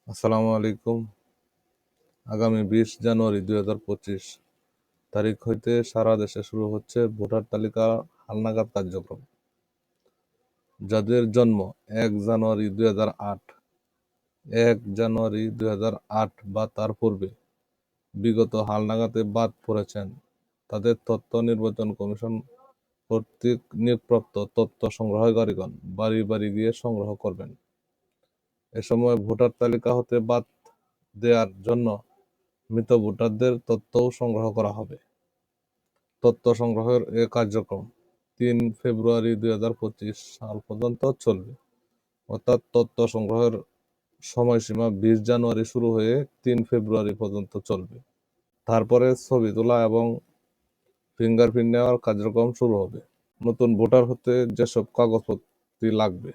আসসালামু আলাইকুম। আগামী 20 জানুয়ারি 2025 তারিখ হইতে সারা দেশে শুরু হচ্ছে ভোটার তালিকা হালনাগাদ কার্যক্রম। যাদের জন্ম 1 জানুয়ারি 2008, 1 জানুয়ারি 2008 বা তার পূর্বে বিগত হালনাগাদে বাদ পড়েছেন, তাদের তথ্য নির্বাচন কমিশন কর্তৃক নিয়োগপ্রাপ্ত তথ্য সংগ্রহকারীগণ বাড়ি বাড়ি গিয়ে সংগ্রহ করবেন। এ সময় ভোটার তালিকা হতে বাদ দেওয়ার জন্য মৃত ভোটারদের তথ্যও সংগ্রহ করা হবে। তথ্য সংগ্রহের এ কার্যক্রম 3 ফেব্রুয়ারি 2025 সাল পর্যন্ত চলবে। অর্থাৎ তথ্য সংগ্রহের সময়সীমা 20 জানুয়ারি শুরু হয়ে 3 ফেব্রুয়ারি পর্যন্ত চলবে। তারপরে ছবি তোলা এবং ফিঙ্গারপ্রিন্ট নেওয়ার কার্যক্রম শুরু হবে। নতুন ভোটার হতে যেসব কাগজপত্র লাগবে,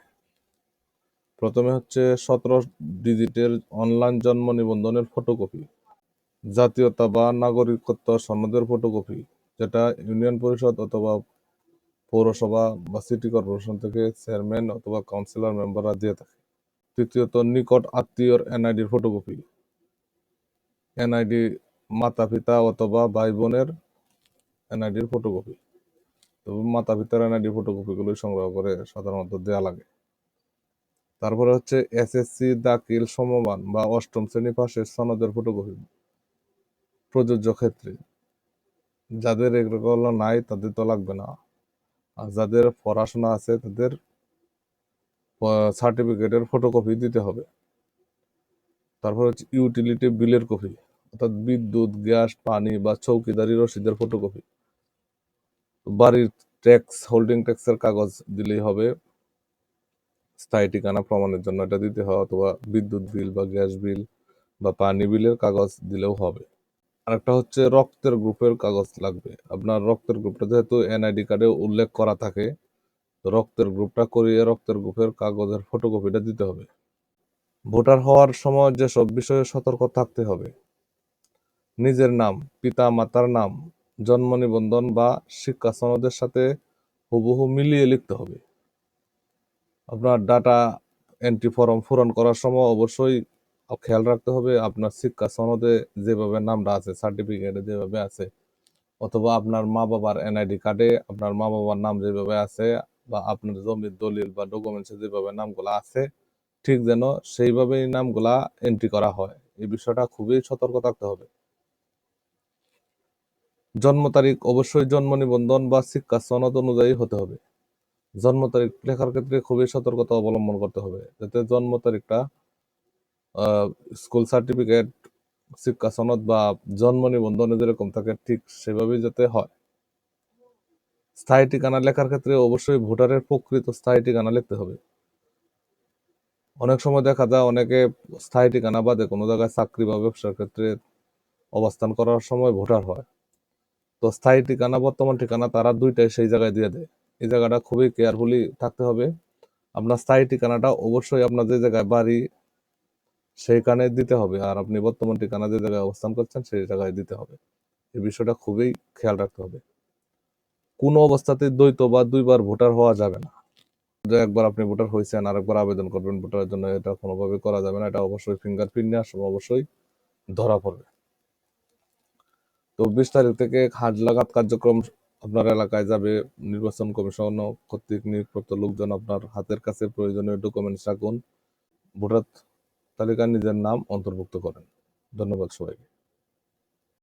প্রথমে হচ্ছে 17 ডিজিটের অনলাইন জন্ম নিবন্ধনের ফটোকপি, জাতীয়তা বা নাগরিকত্ব সনদের ফটোকপি, যেটা ইউনিয়ন পরিষদ অথবা পৌরসভা বা সিটি কর্পোরেশন থেকে চেয়ারম্যান অথবা কাউন্সিলর মেম্বাররা দিয়ে থাকে। তৃতীয়ত নিকট আত্মীয়র এনআইডির ফটোকপি, এনআইডি মাতা পিতা অথবা ভাই বোনের এনআইডির ফটোকপি। তবে মাতা পিতার এনআইডি ফটোকপিগুলো সংগ্রহ করে সাধারণত দেয়া লাগে। তারপরে হচ্ছে এসএসসি দাখিল সমমান বা 8ম শ্রেণী পাশের সনদের ফটোকপি প্রযোজ্য ক্ষেত্রে। যাদের এগুলো নাই তাদের তো লাগবে না, আর যাদের পড়াশোনা আছে তাদের সার্টিফিকেটের ফটোকপি দিতে হবে। তারপর হচ্ছে ইউটিলিটি বিলের কপি, অর্থাৎ বিদ্যুৎ, গ্যাস, পানি বা চৌকিদারি রসিদের ফটোকপি। বাড়ির ট্যাক্স, হোল্ডিং ট্যাক্সের কাগজ দিলেই হবে। স্থায়ী ঠিকানা প্রমাণের জন্য এটা দিতে হয়, অথবা বিদ্যুৎ বিল বা গ্যাস বিল বা পানি বিলের কাগজ দিলেও হবে। আরেকটা হচ্ছে রক্তের গ্রুপের কাগজ লাগবে। আপনার রক্তের গ্রুপটা যেহেতু এনআইডি কার্ডে উল্লেখ করা থাকে, রক্তের গ্রুপটা করিয়ে রক্তের গ্রুপের কাগজের ফটোকপিটা দিতে হবে। ভোটার হওয়ার সময় যেসব বিষয়ে সতর্ক থাকতে হবে: নিজের নাম, পিতা মাতার নাম জন্ম নিবন্ধন বা শিক্ষা সনদের সাথে হুবহু মিলিয়ে লিখতে হবে। আপনার ডাটা এন্ট্রি ফর্ম পূরণ করার সময় অবশ্যই খেয়াল রাখতে হবে আপনার শিক্ষা সনদে যেভাবে নামটা আছে, সার্টিফিকেটে যেভাবে আছে, অথবা আপনার মা বাবার এনআইডি কার্ডে আপনার মা বাবার নাম যেভাবে আছে, বা আপনার জমির দলিল বা ডকুমেন্টসে যেভাবে নামগুলা আছে, ঠিক যেন সেইভাবেই নামগুলা এন্ট্রি করা হয়। এই বিষয়টা খুবই সতর্ক থাকতে হবে। জন্ম তারিখ অবশ্যই জন্ম নিবন্ধন বা শিক্ষা সনদ অনুযায়ী হতে হবে। জন্ম তারিখ লেখার ক্ষেত্রে খুবই সতর্কতা অবলম্বন করতে হবে, যাতে জন্ম তারিখটা স্কুল সার্টিফিকেট, শিক্ষা সনদ বা জন্ম নিবন্ধনে যেরকম থাকে ঠিক সেভাবেই যাতে হয়। স্থায়ী ঠিকানা লেখার ক্ষেত্রে অবশ্যই ভোটারের প্রকৃত স্থায়ী ঠিকানা লিখতে হবে। অনেক সময় দেখা যায় অনেকে স্থায়ী ঠিকানা বাদে কোনো জায়গায় চাকরি বা ব্যবসার ক্ষেত্রে অবস্থান করার সময় ভোটার হয়। তো স্থায়ী ঠিকানা, বর্তমান ঠিকানা তারা দুইটাই সেই জায়গায় দিয়ে দেয়। এই জায়গাটা খুবই কেয়ারফুলি থাকতে হবে। আপনার স্থায়ী ঠিকানাটা অবশ্যই আপনার যে জায়গায় বাড়ি সেইখানে দিতে হবে, আর আপনি বর্তমান ঠিকানা যে জায়গায় অবস্থান করছেন সেই জায়গায় দিতে হবে। এই বিষয়টা খুবই খেয়াল রাখতে হবে। কোনো অবস্থাতেই দ্বৈত বা দুইবার ভোটার হওয়া যাবে না। যে একবার আপনি ভোটার হয়েছেন আরেকবার আবেদন করবেন ভোটারের জন্য, এটা কোনোভাবে করা যাবে না। এটা অবশ্যই ফিঙ্গারপ্রিন্ট নেওয়ার সময় অবশ্যই ধরা পড়বে। তো 20 তারিখ থেকে হালনাগাদ কার্যক্রম আপনার এলাকায় যাবে। নির্বাচন কমিশন কর্তৃক নিয়োগপ্রাপ্ত লোকজন আপনার হাতের কাছে প্রয়োজনীয় ডকুমেন্টস রাখুন। ভোটার তালিকায় নিজের নাম অন্তর্ভুক্ত করেন। ধন্যবাদ সবাইকে।